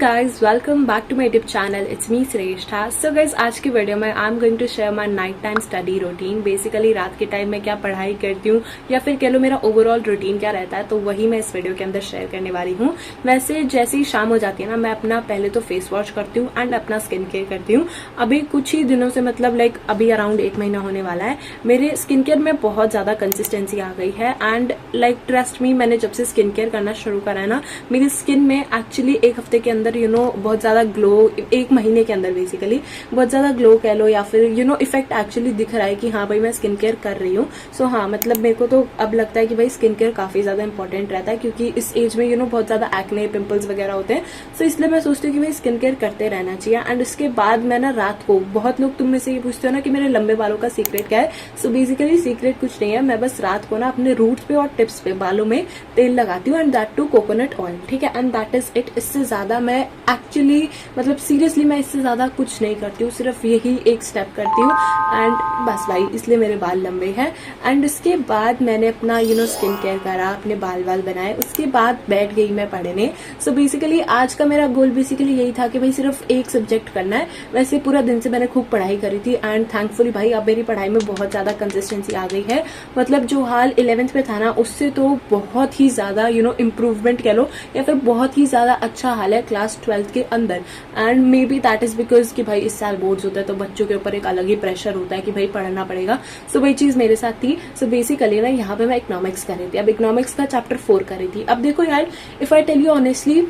guys, welcome back to my YouTube channel. It's me Shreshtha. So guys, आज की video में I am going to share my night time study routine. Basically रात के time में क्या पढ़ाई करती हूँ या फिर कह लो मेरा ओवरऑल रूटीन क्या रहता है, तो वही मैं इस वीडियो के अंदर शेयर करने वाली हूँ. वैसे जैसे ही शाम हो जाती है ना, मैं अपना पहले तो फेस वॉश करती हूँ एंड अपना स्किन केयर करती हूँ. अभी कुछ ही दिनों से मतलब लाइक अभी अराउंड 1 महीना होने वाला है, मेरे स्किन केयर में बहुत ज्यादा कंसिस्टेंसी आ गई है. एंड लाइक ट्रस्ट मी, मैंने जब से स्किन केयर करना शुरू करा है ना, मेरी स्किन में एक्चुअली 1 हफ्ते के अंदर बहुत ज्यादा ग्लो, 1 महीने के अंदर बेसिकली बहुत ज्यादा ग्लो कह लो या फिर इफेक्ट एक्चुअली दिख रहा है कि हाँ भाई मैं स्किन केयर कर रही हूँ. सो हाँ, मतलब मेरे को तो अब लगता है कि भाई स्किन केयर काफी ज्यादा इंपॉर्टेंट रहता है, क्योंकि इस एज में बहुत ज्यादा एक्ने पिंपल्स वगैरह होते हैं. सो इसलिए मैं सोचती हूँ कि भाई स्किन केयर करते रहना चाहिए. एंड उसके बाद मैं ना रात को, बहुत लोग तुम में से ये पूछते हो ना कि मेरे लंबे बालों का सीक्रेट क्या है. सो बेसिकली सीक्रेट कुछ नहीं है, मैं बस रात को ना अपने रूट्स पे और टिप्स पे बालों में तेल लगाती हूँ, and that too coconut oil. ठीक है, एंड दैट इज इट. इससे ज्यादा मैं एक्चुअली मतलब सीरियसली मैं इससे ज्यादा कुछ नहीं करती हूँ, सिर्फ यही एक स्टेप करती हूँ एंड बस भाई, इसलिए मेरे बाल लंबे हैं. एंड उसके बाद मैंने अपना स्किन केयर करा, अपने बाल बनाए, उसके बाद बैठ गई मैं पढ़ने. सो बेसिकली आज का मेरा गोल बेसिकली यही था कि भाई सिर्फ एक सब्जेक्ट करना है. वैसे पूरा दिन से मैंने खूब पढ़ाई करी थी एंड थैंकफुली भाई अब मेरी पढ़ाई में बहुत ज्यादा कंसिस्टेंसी आ गई है. मतलब जो हाल 11th में था ना, उससे तो बहुत ही ज्यादा इम्प्रूवमेंट कह लो या फिर बहुत ही ज्यादा अच्छा हाल है क्लास 12th के अंदर. And may be that is because कि भाई इस साल बोर्ड्स होता है, तो बच्चों के ऊपर एक अलग ही प्रेशर होता है कि भाई पढ़ना पड़ेगा. सो वही चीज मेरे साथ थी. सो बेसिकली ना यहाँ पे मैं इकोनॉमिक्स कर रही थी. अब इकोनॉमिक्स का चैप्टर 4 कर रही थी. अब देखो यार, if I tell you honestly,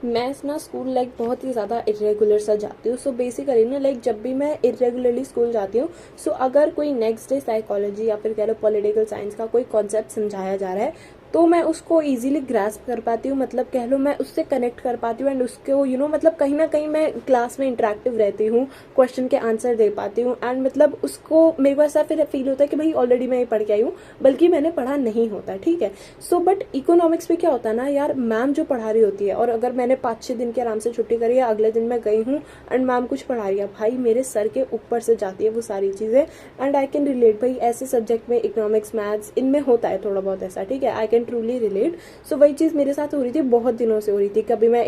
मैं ना स्कूल लाइक बहुत ही ज़्यादा इरेगुलर सा जाती हूँ. सो बेसिकली ना लाइक जब भी मैं इरेगुलरली स्कूल जाती हूँ, सो अगर कोई नेक्स्ट डे साइकोलॉजी या फिर कह लो पॉलिटिकल साइंस का कोई कॉन्सेप्ट समझाया जा रहा है, तो मैं उसको इजीली ग्रास्प कर पाती हूँ. मतलब कह लो मैं उससे कनेक्ट कर पाती हूँ एंड उसको मतलब कहीं ना कहीं मैं क्लास में इंटरेक्टिव रहती हूँ, क्वेश्चन के आंसर दे पाती हूँ. एंड मतलब उसको मेरे को ऐसा फिर फील होता है कि भाई ऑलरेडी मैं ये पढ़ के आई हूँ, बल्कि मैंने पढ़ा नहीं होता. ठीक है. सो बट इकोनॉमिक्स में क्या होता है ना यार, मैम जो पढ़ा रही होती है, और अगर मैंने 5-6 दिन के आराम से छुट्टी करी है, अगले दिन मैं गई हूँ एंड मैम कुछ पढ़ा रही है, भाई मेरे सर के ऊपर से जाती है वो सारी चीजें. And I can relate. भाई ऐसे सब्जेक्ट में इकोनॉमिक्स, मैथ्स, इनमें होता है थोड़ा बहुत ऐसा. ठीक है, आई कैन ट्रूली रिलेट. सो वही चीज मेरे साथ हो रही थी, बहुत दिनों से हो रही थी. कभी मैं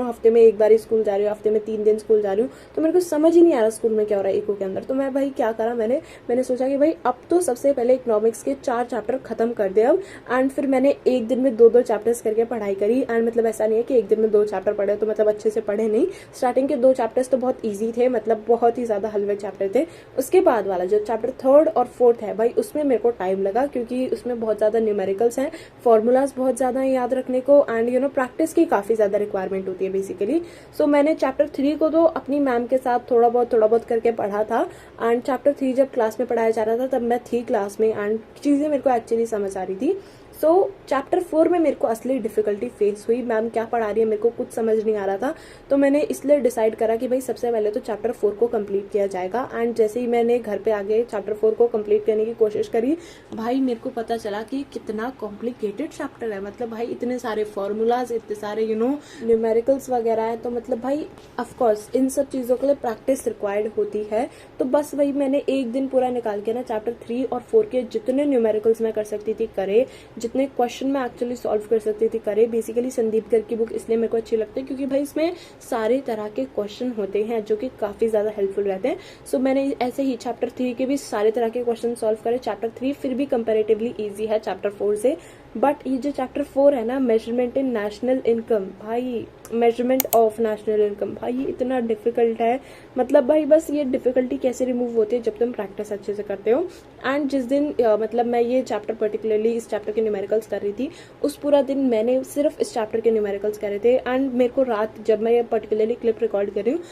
हफ्ते में 1 बार स्कूल जा रही हूँ, हफ्ते में 3 दिन स्कूल जा रही हूँ, तो मेरे को समझ ही नहीं आ रहा स्कूल में क्या हो रहा है इको के अंदर. तो मैं भाई क्या करा, मैंने सोचा कि भाई अब तो सबसे पहले इकोनॉमिक्स के 4 चैप्टर खत्म कर दे अब. एंड फिर मैंने एक दिन में 2-2 चैप्टर्स करके पढ़ाई करी. एंड मतलब ऐसा नहीं है कि एक दिन में 2 चैप्टर पढ़े तो मतलब अच्छे से पढ़े नहीं. स्टार्टिंग के 2 चैप्टर्स तो बहुत ईजी थे, मतलब बहुत ही ज्यादा हलवे चैप्टर थे. उसके बाद वाला जो चैप्टर 3rd और 4th है भाई, उसमें मेरे को टाइम लगा, क्योंकि उसमें बहुत ज्यादा न्यूमेरिकल्स हैं, फॉर्मूलाज बहुत ज्यादा याद रखने को, एंड प्रैक्टिस की काफी ज्यादा रिक्वायरमेंट होती है बेसिकली. सो मैंने चैप्टर 3 को तो अपनी मैम के साथ थोड़ा बहुत करके पढ़ा था. एंड चैप्टर 3 जब क्लास में पढ़ाया जा रहा था, तब मैं थी क्लास में एंड चीजें मेरे को एक्चुअली समझ आ रही थी. सो चैप्टर 4 में मेरे को असली डिफिकल्टी फेस हुई. मैम क्या पढ़ा रही है मेरे को कुछ समझ नहीं आ रहा था, तो मैंने इसलिए डिसाइड करा कि भाई सबसे पहले तो चैप्टर 4 को कंप्लीट किया जाएगा. एंड जैसे ही मैंने घर पे आगे चैप्टर 4 को कंप्लीट करने की कोशिश करी, भाई मेरे को पता चला कि कितना कॉम्प्लिकेटेड चैप्टर है. मतलब भाई इतने सारे फॉर्मूलाज, इतने सारे न्यूमेरिकल्स वगैरह है, तो मतलब भाई ऑफकोर्स इन सब चीजों के लिए प्रैक्टिस रिक्वायर्ड होती है. तो बस वही मैंने एक दिन पूरा निकाल के ना चैप्टर 3 और 4 के जितने न्यूमेरिकल्स मैं कर सकती थी करे, जितने क्वेश्चन मैं एक्चुअली सॉल्व कर सकती थी करे. बेसिकली संदीप गर की बुक इसलिए मेरे को अच्छी लगती है क्योंकि भाई इसमें सारे तरह के क्वेश्चन होते हैं जो कि काफी ज्यादा हेल्पफुल रहते हैं. सो मैंने ऐसे ही चैप्टर 3 के भी सारे तरह के क्वेश्चन सॉल्व करे. चैप्टर 3 फिर भी कंपेरेटिवली इजी है चैप्टर 4 से, बट ये जो चैप्टर 4 है ना, मेजरमेंट इन नेशनल इनकम, भाई मेजरमेंट ऑफ नेशनल इनकम, भाई ये इतना डिफिकल्ट है. मतलब भाई बस ये डिफिकल्टी कैसे रिमूव होती है जब तुम प्रैक्टिस अच्छे से करते हो. एंड जिस दिन मतलब मैं ये चैप्टर पर्टिकुलरली इस चैप्टर के न्यूमेरिकल्स कर रही थी, उस पूरा दिन मैंने सिर्फ इस चैप्टर के न्यूमेरिकल्स करे थे. एंड मेरे को रात जब मैं ये पर्टिकुलरली क्लिप रिकॉर्ड कर रही हूँ,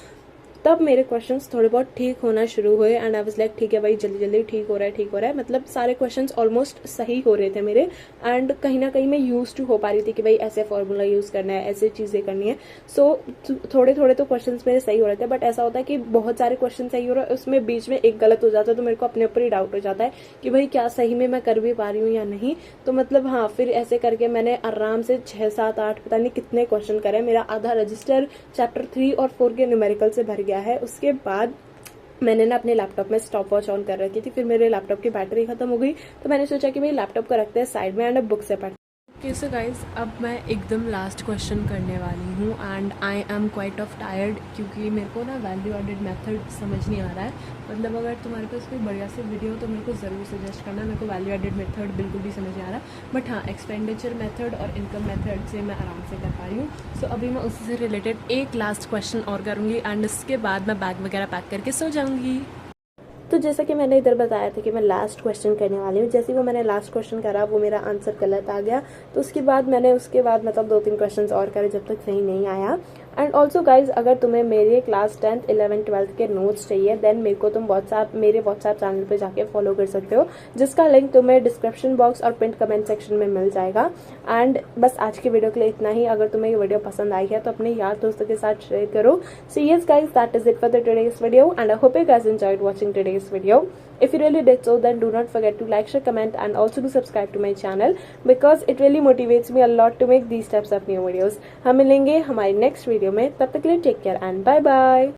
तब मेरे क्वेश्चंस थोड़े बहुत ठीक होना शुरू हुए. एंड आई वाज लाइक ठीक है भाई, जल्दी जल्दी ठीक हो रहा है. मतलब सारे क्वेश्चंस ऑलमोस्ट सही हो रहे थे मेरे. एंड कहीं ना कहीं मैं यूज टू हो पा रही थी कि भाई ऐसे फॉर्मूला यूज करना है, ऐसे चीजें करनी है. सो थोड़े थोड़े तो क्वेश्चंस मेरे सही हो रहे थे, बट ऐसा होता है कि बहुत सारे क्वेश्चन सही हो रहे हैं, उसमें बीच में एक गलत हो जाता है, तो मेरे को अपने ऊपर ही डाउट हो जाता है कि भाई क्या सही में मैं कर भी पा रही हूँ या नहीं. तो मतलब हाँ, फिर ऐसे करके मैंने आराम से 6-7-8 पता नहीं कितने क्वेश्चन करे. मेरा आधा रजिस्टर चैप्टर 3 और 4 के न्यूमेरिकल से भर गया है. उसके बाद मैंने ना अपने लैपटॉप में स्टॉप वॉच ऑन कर रखी थी. फिर मेरे लैपटॉप की बैटरी खत्म हो गई, तो मैंने सोचा कि भाई लैपटॉप को रखते हैं साइड में एंड बुक से पढ़ते. ओके सो गाइज अब मैं एकदम लास्ट क्वेश्चन करने वाली हूँ and I am quite of tired क्योंकि मेरे को ना वैल्यू एडेड मेथड समझ नहीं आ रहा है। मतलब अगर तुम्हारे पास कोई बढ़िया सी वीडियो हो तो मेरे को ज़रूर सजेस्ट करना। मेरे को वैल्यू एडेड मेथड बिल्कुल भी समझ नहीं आ रहा, बट हाँ एक्सपेंडिचर मेथड और इनकम मेथड से मैं आराम से कर पा रही हूँ। सो अभी मैं उसी से रिलेटेड एक लास्ट क्वेश्चन और करूँगी एंड इसके बाद मैं बैग वगैरह पैक करके सो जाऊँगी। तो जैसा कि मैंने इधर बताया था कि मैं लास्ट क्वेश्चन करने वाली हूँ, जैसे वो मैंने लास्ट क्वेश्चन करा वो मेरा आंसर गलत आ गया, तो उसके बाद मैंने मतलब 2-3 क्वेश्चंस और करे जब तक सही नहीं आया। एंड ऑल्सो गाइज अगर तुम्हें मेरे क्लास 10th 11th 12th के नोट्स चाहिए देन मेरे को तुम मेरे व्हाट्सएप चैनल पे जाके फॉलो कर सकते हो, जिसका लिंक तुम्हें डिस्क्रिप्शन बॉक्स और पिन कमेंट सेक्शन में मिल जाएगा। एंड बस आज की वीडियो के लिए इतना ही। अगर तुम्हें ये वीडियो पसंद आई है तो अपने यार दोस्तों के साथ शेयर करो। So yes guys, that is it for the today's video and I hope you guys enjoyed watching today's video. If you really did so, then do not forget to like, share, comment and also to subscribe to my channel because it really motivates me a lot to make these types of new videos. हम मिलेंगे हमारी next video में, तब तक के लिए take care and bye bye.